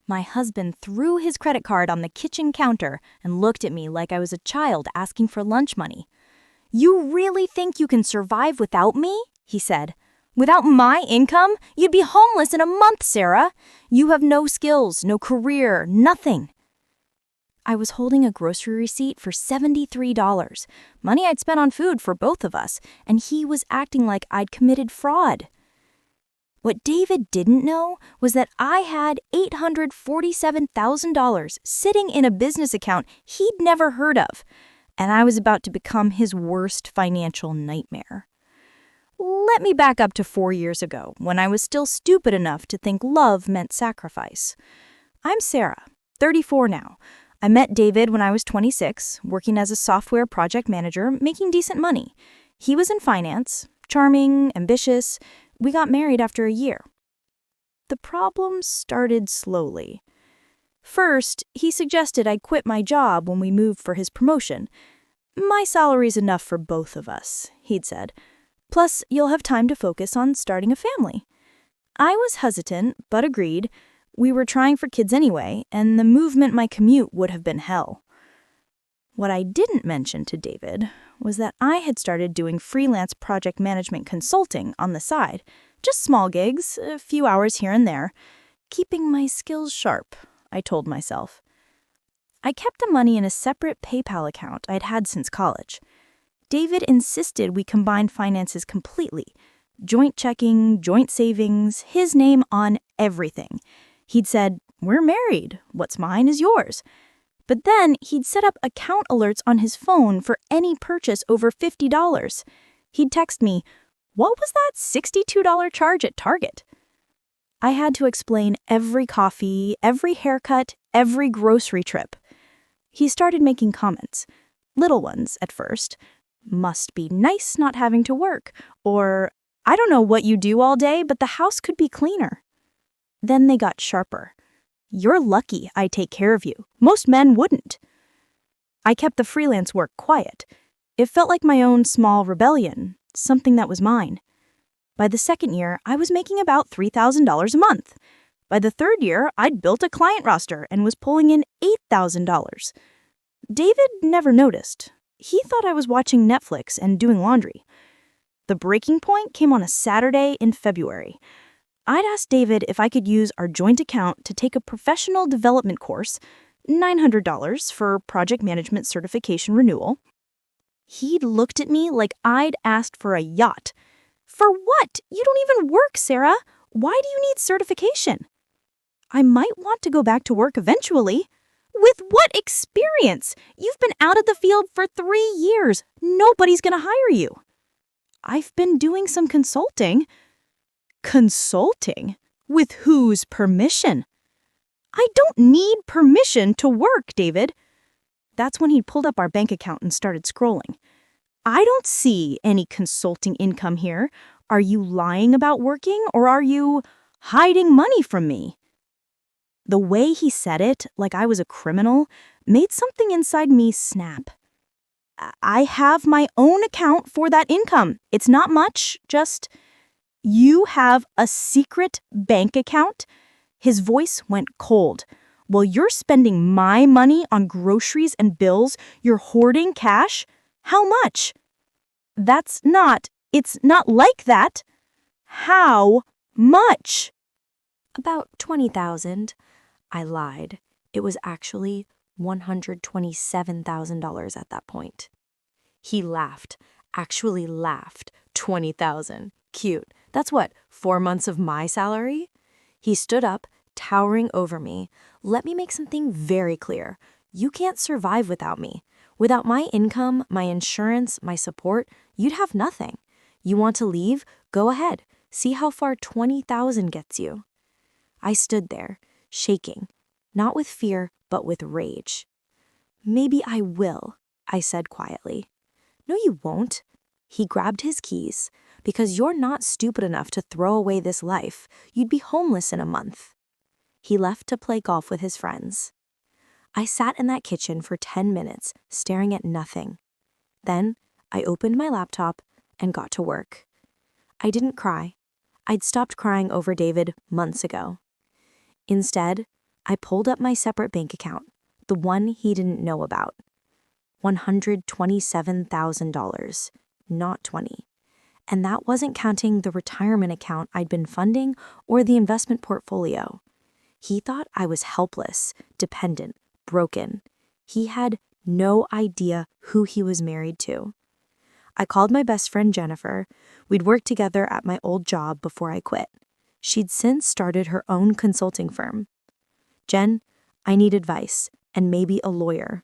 My husband threw his credit card on the kitchen counter and looked at me like I was a child asking for lunch money. "You really think you can survive without me?" he said. "Without my income, you'd be homeless in a month, Sarah. You have no skills, no career, nothing." I was holding a grocery receipt for $73, money I'd spent on food for both of us, and he was acting like I'd committed fraud. What David didn't know was that I had $847,000 sitting in a business account he'd never heard of, and I was about to become his worst financial nightmare. Let me back up to 4 years ago, when I was still stupid enough to think love meant sacrifice. I'm Sarah, 34 now. I met David when I was 26, working as a software project manager, making decent money. He was in finance, charming, ambitious. We got married after a year. The problems started slowly. First, he suggested I quit my job when we moved for his promotion. "My salary's enough for both of us," he'd said. "Plus, you'll have time to focus on starting a family." I was hesitant, but agreed. We were trying for kids anyway, and the move meant my commute would have been hell. What I didn't mention to David was that I had started doing freelance project management consulting on the side. Just small gigs, a few hours here and there. Keeping my skills sharp, I told myself. I kept the money in a separate PayPal account I'd had since college. David insisted we combine finances completely. Joint checking, joint savings, his name on everything. He'd said, "We're married. What's mine is yours." But then he'd set up account alerts on his phone for any purchase over $50. He'd text me, "What was that $62 charge at Target?" I had to explain every coffee, every haircut, every grocery trip. He started making comments. Little ones at first. "Must be nice not having to work," or "I don't know what you do all day, but the house could be cleaner." Then they got sharper. "You're lucky I take care of you. Most men wouldn't." I kept the freelance work quiet. It felt like my own small rebellion, something that was mine. By the second year, I was making about $3,000 a month. By the third year, I'd built a client roster and was pulling in $8,000. David never noticed. He thought I was watching Netflix and doing laundry. The breaking point came on a Saturday in February. I'd asked David if I could use our joint account to take a professional development course, $900 for project management certification renewal. He'd looked at me like I'd asked for a yacht. "For what? You don't even work, Sarah. Why do you need certification?" "I might want to go back to work eventually." "With what experience? You've been out of the field for 3 years. Nobody's gonna hire you." "I've been doing some consulting." "Consulting? With whose permission?" "I don't need permission to work, David." That's when he pulled up our bank account and started scrolling. "I don't see any consulting income here. Are you lying about working, or are you hiding money from me?" The way he said it, like I was a criminal, made something inside me snap. "I have my own account for that income. It's not much, just..." "You have a secret bank account?" His voice went cold. "Well, you're spending my money on groceries and bills. You're hoarding cash? How much?" It's not like that." "How much?" "About 20,000. I lied. It was actually $127,000 at that point. He laughed, actually laughed. 20,000. Cute. That's what, 4 months of my salary? He stood up, towering over me. "Let me make something very clear. You can't survive without me. Without my income, my insurance, my support, you'd have nothing. You want to leave? Go ahead. See how far 20,000 gets you." I stood there, shaking, not with fear, but with rage. "Maybe I will," I said quietly. "No, you won't." He grabbed his keys. "Because you're not stupid enough to throw away this life. You'd be homeless in a month." He left to play golf with his friends. I sat in that kitchen for 10 minutes, staring at nothing. Then I opened my laptop and got to work. I didn't cry. I'd stopped crying over David months ago. Instead, I pulled up my separate bank account, the one he didn't know about. $127,000, not 20. And that wasn't counting the retirement account I'd been funding or the investment portfolio. He thought I was helpless, dependent, broken. He had no idea who he was married to. I called my best friend Jennifer. We'd worked together at my old job before I quit. She'd since started her own consulting firm. Jen, I need advice, and maybe a lawyer.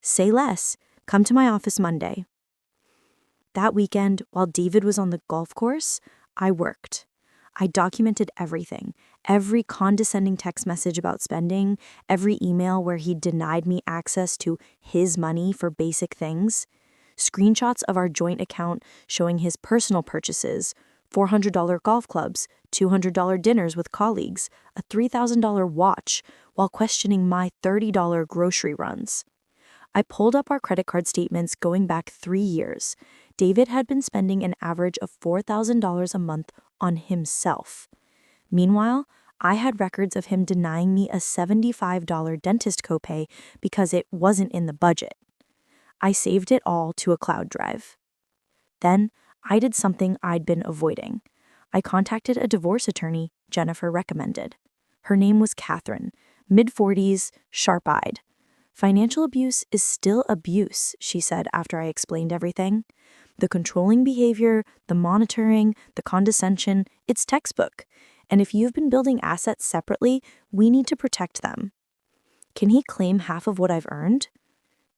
Say less. Come to my office Monday. That weekend, while David was on the golf course, I worked. I documented everything, every condescending text message about spending, every email where he denied me access to his money for basic things, screenshots of our joint account showing his personal purchases, $400 golf clubs, $200 dinners with colleagues, a $3,000 watch, while questioning my $30 grocery runs. I pulled up our credit card statements going back 3 years. David had been spending an average of $4,000 a month on himself. Meanwhile, I had records of him denying me a $75 dentist copay because it wasn't in the budget. I saved it all to a cloud drive. Then, I did something I'd been avoiding. I contacted a divorce attorney Jennifer recommended. Her name was Catherine, mid-40s, sharp-eyed. Financial abuse is still abuse, she said after I explained everything. The controlling behavior, the monitoring, the condescension, it's textbook. And if you've been building assets separately, we need to protect them. Can he claim half of what I've earned?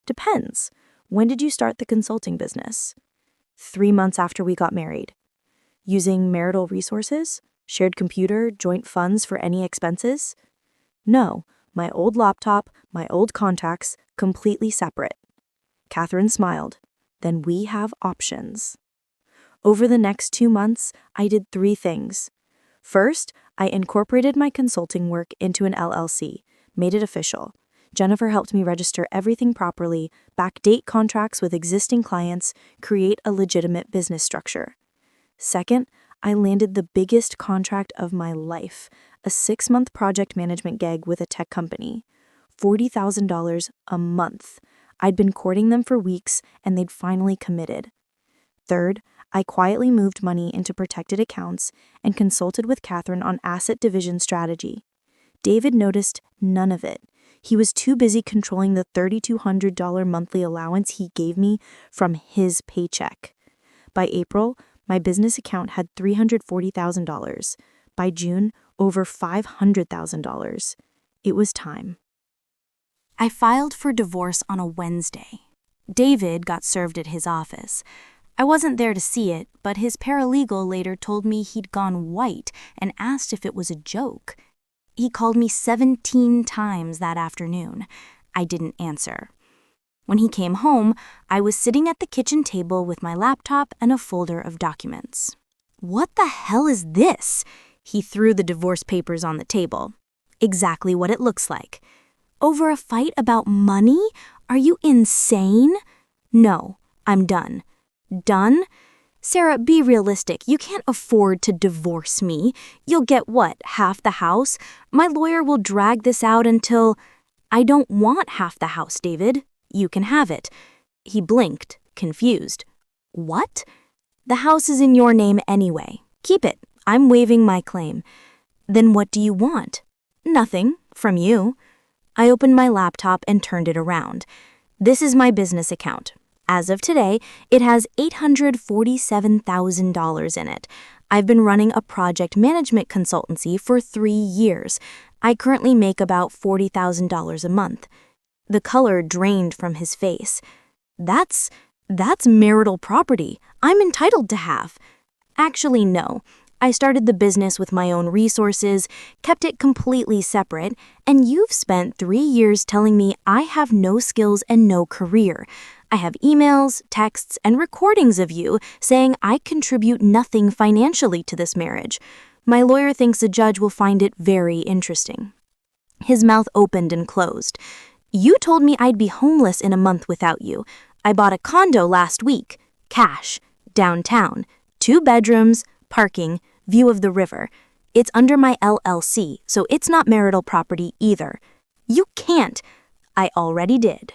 Depends. When did you start the consulting business? 3 months after we got married. Using marital resources? Shared computer, joint funds for any expenses? No, my old laptop, my old contacts, completely separate. Catherine smiled. Then we have options. Over the next 2 months, I did 3 things. First, I incorporated my consulting work into an LLC, made it official. Jennifer helped me register everything properly, backdate contracts with existing clients, create a legitimate business structure. Second, I landed the biggest contract of my life, a 6-month project management gig with a tech company. $40,000 a month. I'd been courting them for weeks, and they'd finally committed. Third, I quietly moved money into protected accounts and consulted with Catherine on asset division strategy. David noticed none of it. He was too busy controlling the $3,200 monthly allowance he gave me from his paycheck. By April, my business account had $340,000. By June, over $500,000. It was time. I filed for divorce on a Wednesday. David got served at his office. I wasn't there to see it, but his paralegal later told me he'd gone white and asked if it was a joke. He called me 17 times that afternoon. I didn't answer. When he came home, I was sitting at the kitchen table with my laptop and a folder of documents. "What the hell is this?" He threw the divorce papers on the table. "Exactly what it looks like." "Over a fight about money? Are you insane?" "No, I'm done." "Done? Sarah, be realistic. You can't afford to divorce me. You'll get what, half the house? My lawyer will drag this out until... I don't want half the house, David. You can have it." He blinked, confused. "What?" "The house is in your name anyway. Keep it. I'm waiving my claim." "Then what do you want?" "Nothing, from you." I opened my laptop and turned it around. "This is my business account. As of today, it has $847,000 in it. I've been running a project management consultancy for 3 years. I currently make about $40,000 a month." The color drained from his face. That's marital property. I'm entitled to half." "Actually, no. I started the business with my own resources, kept it completely separate, and you've spent 3 years telling me I have no skills and no career. I have emails, texts, and recordings of you saying I contribute nothing financially to this marriage. My lawyer thinks a judge will find it very interesting." His mouth opened and closed. "You told me I'd be homeless in a month without you. I bought a condo last week. Cash. Downtown. 2 bedrooms, parking, view of the river. It's under my LLC, so it's not marital property either. You can't. I already did.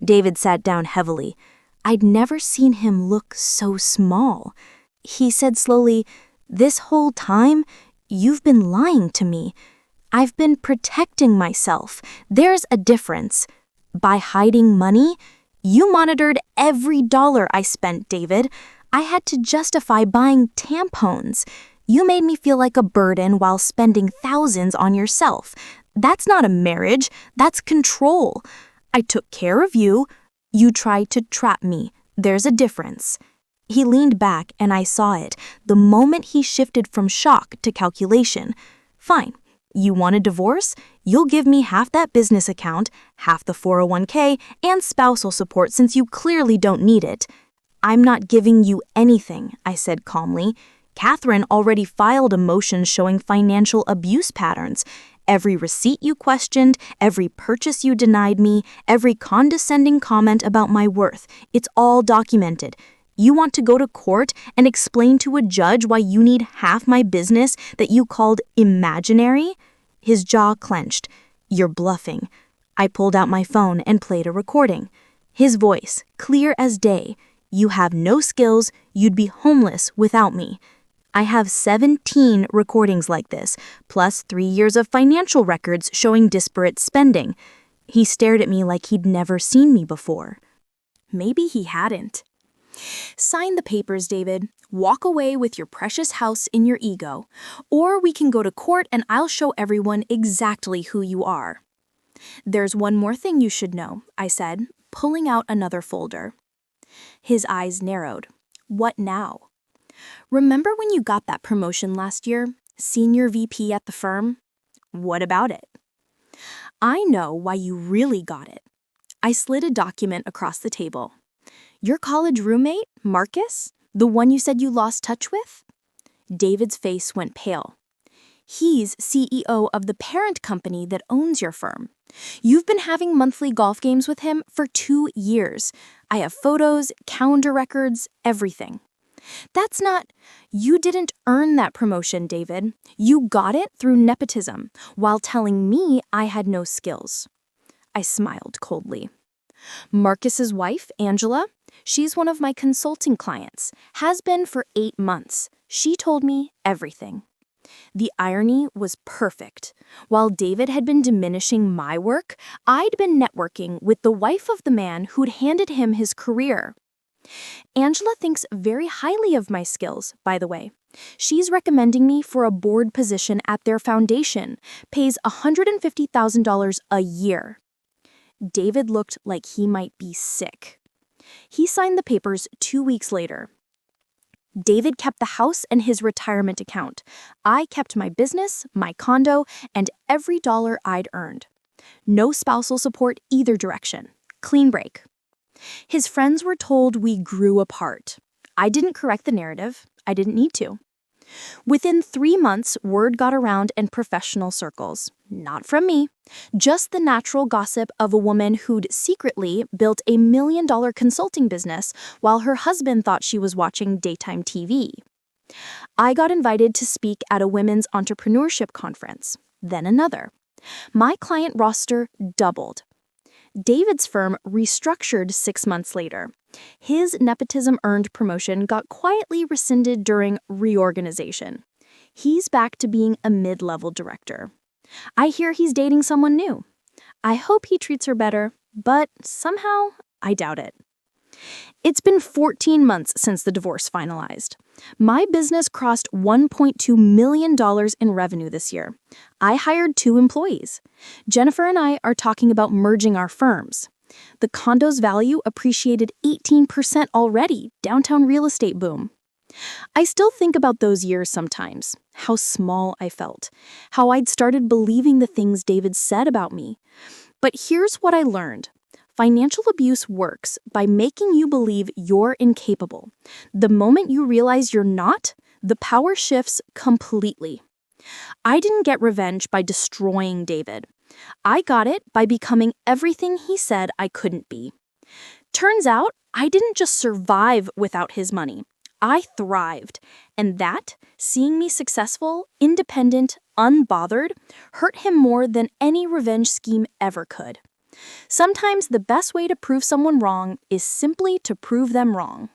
David sat down heavily. I'd never seen him look so small. He said slowly, "This whole time, you've been lying to me. I've been protecting myself. There's a difference. By hiding money, you monitored every dollar I spent, David. I had to justify buying tampons. You made me feel like a burden while spending thousands on yourself. That's not a marriage, that's control. I took care of you. You tried to trap me. There's a difference." He leaned back and I saw it, the moment he shifted from shock to calculation. Fine. You want a divorce? You'll give me half that business account, half the 401k, and spousal support since you clearly don't need it. I'm not giving you anything, I said calmly. Catherine already filed a motion showing financial abuse patterns. Every receipt you questioned, every purchase you denied me, every condescending comment about my worth, it's all documented. You want to go to court and explain to a judge why you need half my business that you called imaginary? His jaw clenched. You're bluffing. I pulled out my phone and played a recording. His voice, clear as day. You have no skills, you'd be homeless without me. I have 17 recordings like this, plus 3 years of financial records showing disparate spending. He stared at me like he'd never seen me before. Maybe he hadn't. Sign the papers, David. Walk away with your precious house in your ego. Or we can go to court and I'll show everyone exactly who you are. There's one more thing you should know, I said, pulling out another folder. His eyes narrowed. What now? Remember when you got that promotion last year? Senior VP at the firm? What about it? I know why you really got it. I slid a document across the table. Your college roommate, Marcus? The one you said you lost touch with? David's face went pale. He's CEO of the parent company that owns your firm. You've been having monthly golf games with him for 2 years. I have photos, calendar records, everything. That's not... You didn't earn that promotion, David. You got it through nepotism, while telling me I had no skills. I smiled coldly. Marcus's wife, Angela, she's one of my consulting clients, has been for 8 months. She told me everything. The irony was perfect. While David had been diminishing my work, I'd been networking with the wife of the man who'd handed him his career. Angela thinks very highly of my skills, by the way. She's recommending me for a board position at their foundation, pays $150,000 a year. David looked like he might be sick. He signed the papers 2 weeks later. David kept the house and his retirement account. I kept my business, my condo, and every dollar I'd earned. No spousal support either direction. Clean break. His friends were told we grew apart. I didn't correct the narrative. I didn't need to. Within 3 months, word got around in professional circles. Not from me. Just the natural gossip of a woman who'd secretly built a $1 million consulting business while her husband thought she was watching daytime TV. I got invited to speak at a women's entrepreneurship conference. Then another. My client roster doubled. David's firm restructured 6 months later. His nepotism-earned promotion got quietly rescinded during reorganization. He's back to being a mid-level director. I hear he's dating someone new. I hope he treats her better, but somehow I doubt it. It's been 14 months since the divorce finalized. My business crossed $1.2 million in revenue this year. I hired 2 employees. Jennifer and I are talking about merging our firms. The condo's value appreciated 18% already, downtown real estate boom. I still think about those years sometimes, how small I felt, how I'd started believing the things David said about me. But here's what I learned. Financial abuse works by making you believe you're incapable. The moment you realize you're not, the power shifts completely. I didn't get revenge by destroying David. I got it by becoming everything he said I couldn't be. Turns out, I didn't just survive without his money. I thrived, and that, seeing me successful, independent, unbothered, hurt him more than any revenge scheme ever could. Sometimes the best way to prove someone wrong is simply to prove them wrong.